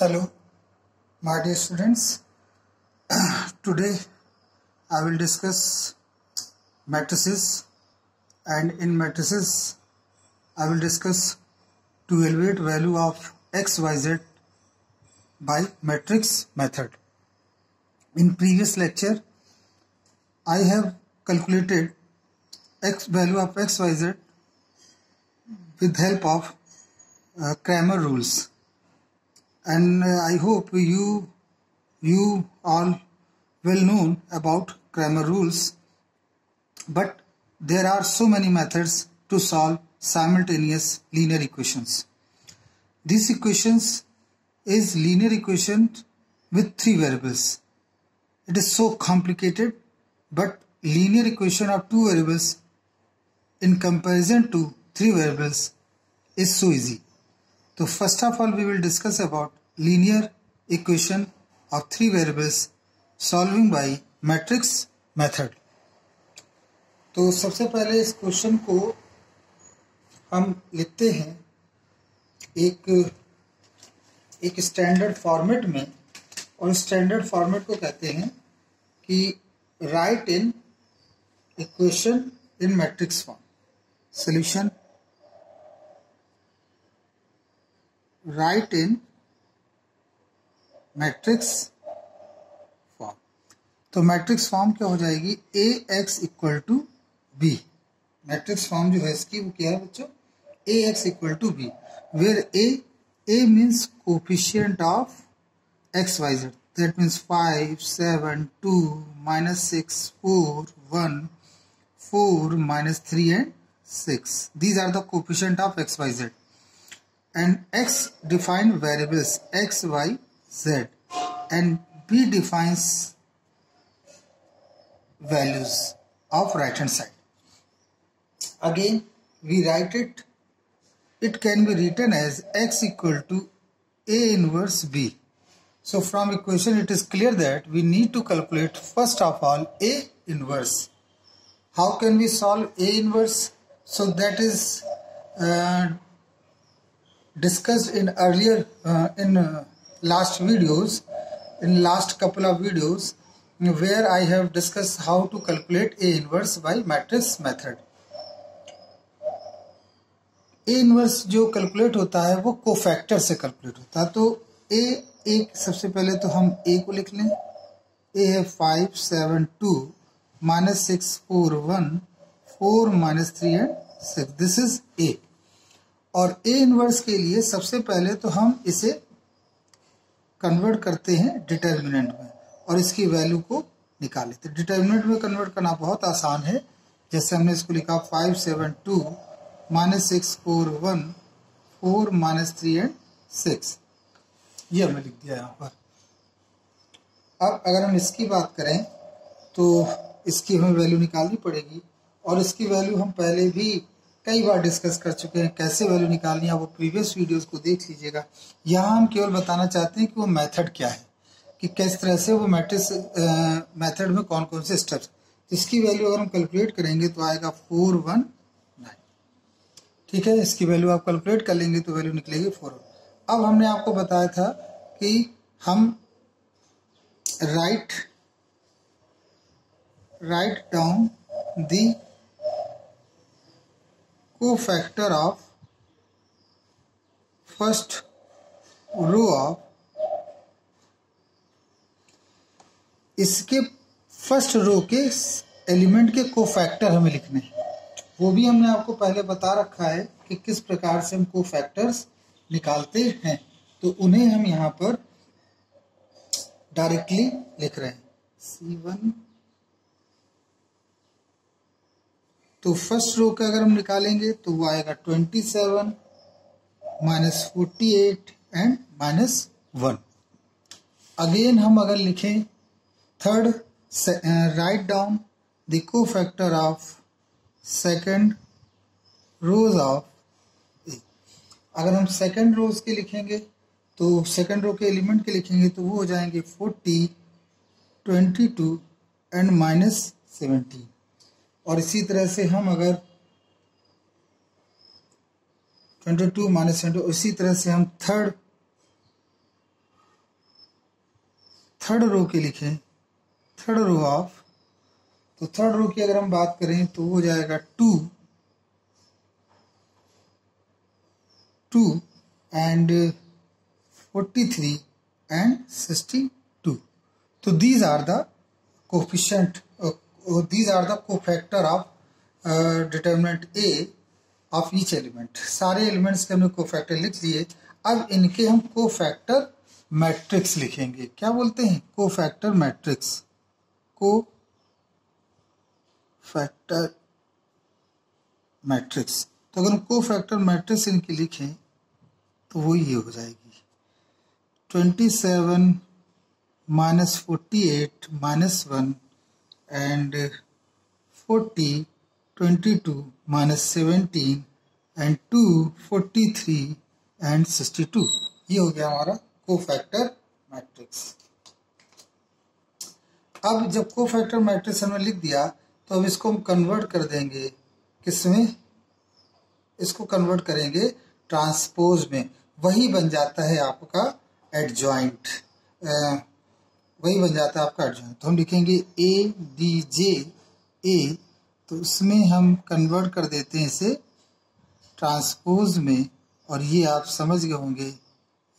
Hello, my dear students. Today I will discuss matrices, and in matrices I will discuss to evaluate value of x, y, z by matrix method. In previous lecture I have calculated value of x, y, z with help of Cramer rules. And I hope you all well known about Cramer rules, but there are so many methods to solve simultaneous linear equations. These equations is linear equation with three variables. It is so complicated, but linear equation of two variables in comparison to three variables is so easy. So first of all we will discuss about linear equation of three variables solving by matrix method. तो सबसे पहले इस question को हम लिखते हैं एक standard format में, और स्टैंडर्ड फॉर्मेट को कहते हैं कि right in equation in matrix form. Solution right in matrix form. तो मैट्रिक्स फॉर्म क्या हो जाएगी? A X equal to B. Matrix form जो है इसकी वो क्या है बच्चों? A X equal to B, where A means coefficient of X Y Z. That means 5, 7, 2, -6, 4, 1, 4, -3 and 6. These are the coefficient of x, y, z. And x define variables x, y, z, and b defines values of right hand side. Again we write it. It can be written as x equal to a inverse b. So from equation it is clear that we need to calculate first of all a inverse. How can we solve a inverse? So that is discussed in earlier last videos, in last couple of videos, where I have discussed how to calculate A inverse by matrix method. A inverse जो calculate होता है वो cofactor से calculate होता है. तो एक सबसे पहले तो हम A को लिख लें. A है 5, 7, 2, -6, 4, 1, 4, -3 and 6. This is A. और A इनवर्स के लिए सबसे पहले तो हम इसे कन्वर्ट करते हैं डिटर्मिनेंट में और इसकी वैल्यू को निकाले. तो डिटर्मिनेंट में कन्वर्ट करना बहुत आसान है. जैसे हमने इसको लिखा 5, 7, 2, -6, 4, 1, 4, -3 and 6. ये हमने लिख दिया यहाँ पर. अब अगर हम इसकी बात करें तो इसकी हमें वैल्यू निकालनी पड़ेगी, और इसकी वैल्यू हम पहले भी कई बार डिस्कस कर चुके हैं. कैसे वैल्यू निकालनी है वो प्रीवियस वीडियोस को देख लीजिएगा. यहाँ हम केवल बताना चाहते हैं कि वो मेथड क्या है, कि किस तरह से वो मैट्रिक्स मेथड में कौन कौन से स्टेप्स. इसकी वैल्यू अगर हम कैलकुलेट करेंगे तो आएगा 419. ठीक है, इसकी वैल्यू आप कैलकुलेट कर लेंगे तो वैल्यू निकलेगी 4. अब हमने आपको बताया था कि हम write down the cofactor of first row of, इसके फर्स्ट रो के एलिमेंट के कोफैक्टर हमें लिखने हैं. वो भी हमने आपको पहले बता रखा है कि किस प्रकार से हम कोफैक्टर्स निकालते हैं. तो उन्हें हम यहाँ पर डायरेक्टली लिख रहे हैं. C1. तो फर्स्ट रो का अगर हम निकालेंगे तो वो आएगा 27, -48 एंड -1. अगेन हम अगर लिखें third, right down the cofactor of second rows of A. अगर हम सेकंड रोज के लिखेंगे तो सेकंड रो के एलिमेंट के लिखेंगे तो वो हो जाएंगे 40, 22 एंड -17. और इसी तरह से हम अगर 22 -7, इसी तरह से हम थर्ड थर्ड रो के लिखें, थर्ड रो ऑफ, तो थर्ड रो की अगर हम बात करें तो वो जाएगा 2 and 43 and 62. So these are the coefficient, these are the cofactor of determinant A of each element. सारे एलिमेंट्स के हमने कोफैक्टर लिख लिए। अब इनके हम कोफैक्टर मैट्रिक्स लिखेंगे। क्या बोलते हैं? Cofactor matrix, cofactor matrix. तो अगर हम कोफैक्टर मैट्रिक्स इनकी लिखें तो वो ये हो जाएगी 27 minus 48 minus 1 and 40 22 minus 17 and 2 43 and 62। ये हो गया हमारा कोफैक्टर मैट्रिक्स। अब जब कोफैक्टर मैट्रिक्स हमने लिख दिया तो अब इसको हम कन्वर्ट कर देंगे किसमें? इसको कन्वर्ट करेंगे ट्रांसपोज में। वही बन जाता है आपका एडजॉइंट, वही बन जाता है आपका एडजॉइंट। तो हम लिखेंगे ए डी जे ए, तो इसमें हम कन्वर्ट कर देते हैं इसे ट्रांसपोज में। और ये आप समझ गए होंगे,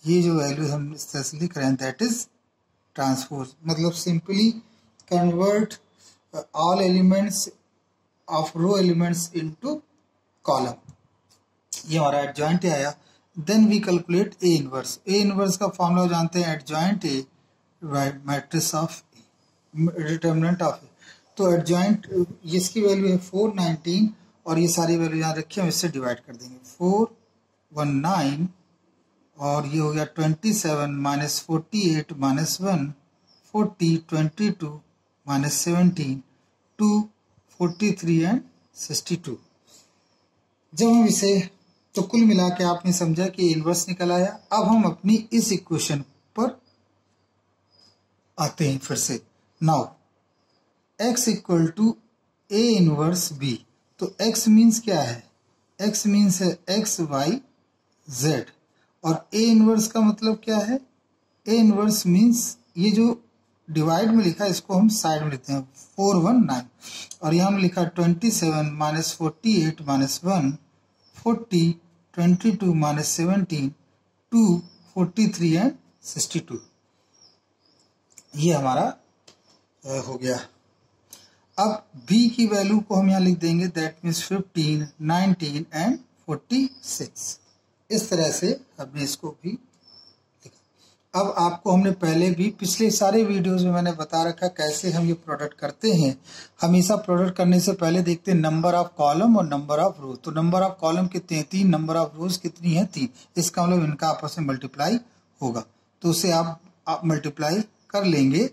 ये जो वैल्यू हम इस तरह से लिख रहे हैं दैट इज ट्रांसपोज, मतलब simply convert all elements of row elements into column. ये हमारा एडजॉइंट आया। Then we calculate A inverse. A inverse का फॉर्मूला जानते हैं, adjoint A matrix of determinant of A. तो एडजॉइंट इसकी वैल्यू है 419 और ये सारी वैल्यू यहाँ रखी हम इससे डिवाइड कर देंगे। 419 और ये हो गया 27 माइनस 48 माइनस 1 40 22 माइनस 17 2 43 एंड 62। जब हम इसे तो कुल मिला के आपने समझा कि इनवर्स निकल आया। अब हम अपनी इस इक्वेशन पर आते हैं फिर से। Now x equal to A inverse B. तो x मीन्स क्या है? x मीन्स है x y z और a इनवर्स का मतलब क्या है? a इनवर्स मीन्स ये जो डिवाइड में लिखा है इसको हम साइड में लिखते हैं 419 और यहाँ में लिखा 27 माइनस 48 माइनस 1 40 22 माइनस 17 2 43 एंड 62। ये हमारा हो गया। अब b की वैल्यू को हम यहाँ लिख देंगे दैट मीन्स 15 19 एंड 46। इस तरह से हमने इसको भी लिखा। अब आपको हमने पहले भी पिछले सारे वीडियोस में मैंने बता रखा कैसे हम ये प्रोडक्ट करते हैं। हमेशा प्रोडक्ट करने से पहले देखते हैं नंबर ऑफ कॉलम और नंबर ऑफ रोज। तो नंबर ऑफ कॉलम कितने हैं? 3। नंबर ऑफ रोज कितनी है? 3। इसका मतलब इनका आपस में मल्टीप्लाई होगा, तो उसे आप मल्टीप्लाई कर लेंगे।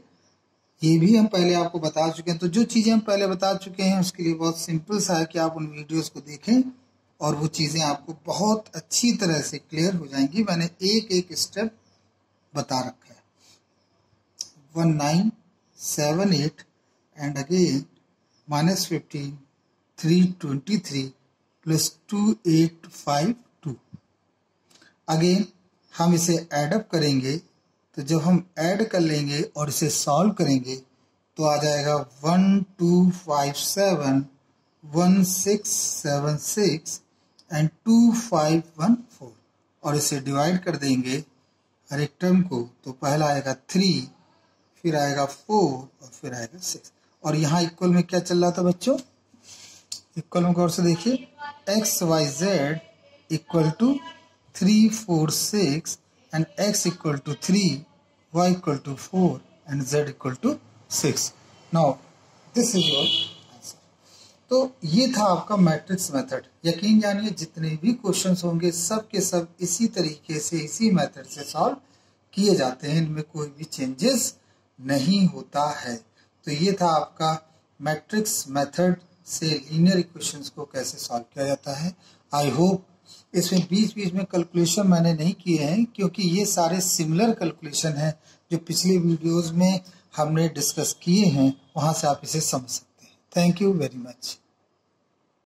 ये भी हम पहले आपको बता चुके हैं। तो जो चीजें हम पहले बता चुके हैं उसके लिए बहुत सिंपल सा है कि आप उन वीडियोस को देखें और वो चीजें आपको बहुत अच्छी तरह से क्लियर हो जाएंगी। मैंने एक एक स्टेप बता रखा है। 1978 and again minus 15 323 plus 2852। Again हम इसे एडअप करेंगे, तो जब हम ऐड कर लेंगे और इसे सॉल्व करेंगे तो आ जाएगा 1257 1676 एंड 2514 और इसे डिवाइड कर देंगे हर एक टर्म को। तो पहला आएगा 3, फिर आएगा 4 और फिर आएगा 6। और यहाँ इक्वल में क्या चल रहा था बच्चों? इक्वल में गौर से देखिए, X Y Z equal to 3 4 6 and x equal to 3, y equal to 4 and z equal to 6. Now this is your answer. तो ये था आपका मैट्रिक्स मेथड। यकीन जानिए जितने भी क्वेश्चंस होंगे सब के सब इसी तरीके से इसी मेथड से सॉल्व किए जाते हैं, इनमें कोई भी चेंजेस नहीं होता है। तो ये था आपका मैट्रिक्स मेथड से लीनियर इक्वेशंस को कैसे सॉल्व किया जाता है। आई होप इसमें बीच बीच में कैलकुलेशन मैंने नहीं किए हैं क्योंकि ये सारे सिमिलर कैलकुलेशन हैं जो पिछले वीडियोस में हमने डिस्कस किए हैं, वहां से आप इसे समझ सकते हैं। Thank you very much.